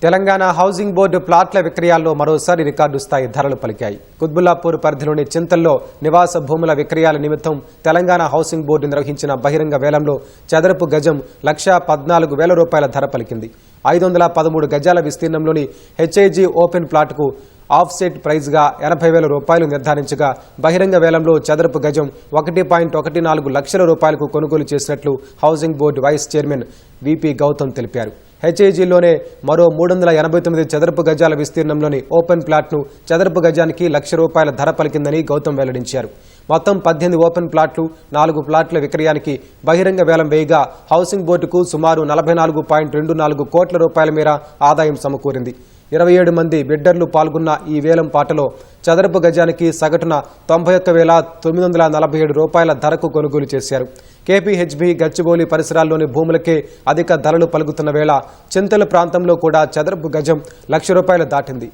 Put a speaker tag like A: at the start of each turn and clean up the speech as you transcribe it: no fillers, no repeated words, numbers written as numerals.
A: Telangana housing board ప్లాట్ల విక్రయాల్లో మరోసారి record స్థాయి ధరలు పలికాయి. కుత్బుల్లాపూర్ పరిధిలోని చింతల్లో నివాస భూముల విక్రయాల నిమిత్తం తెలంగాణ హౌసింగ్ బోర్డు నిర్వహించిన బహిరంగ వేలంలో చదరపు గజం ₹1,14,000 ధర పలికింది. 513 గజాల విస్తీర్ణంలోని హెచ్ఐజీ ఓపెన్ ప్లాట్కు ఆఫ్సెట్ ప్రైజ్గా ₹80,000 నిర్ధారించగా బహిరంగ వేలంలో చదరపు గజం ₹1.14 లక్షల కొనుగోలు చేసినట్లు housing board vice chairman VP Gautham తెలిపారు. హెచ్ఐజీలోనే మరో 389 చదరపు గజాల విస్తీర్ణంలోని ఓపెన్ ప్లాట్ను చదరపు గజానికి ₹1,00,000 ధర పలికిందని గౌతమ్ వెల్లడించారు. మొత్తం 18 ఓపెన్ ప్లాట్లు, 4 ప్లాట్ల విక్రయానికి బహిరంగ వేలం వేయగా హౌసింగ్ బోర్డుకు సుమారు ₹44.24 కోట్ల మేర ఆదాయం సమకూరింది. 27 మంది బిడ్డర్లు పాల్గొన్న ఈ వేలం పాటలో చదరపు గజానికి సగటున ₹91,947 ధరకు కొనుగోలు చేశారు. కేపీహెచ్బీ గచ్చిబౌలి పరిసరాల్లోని భూములకే అధిక ధరలు పలుకుతున్న వేళ చింతల ప్రాంతంలో కూడా చదరపు గజం ₹1,00,000 దాటింది.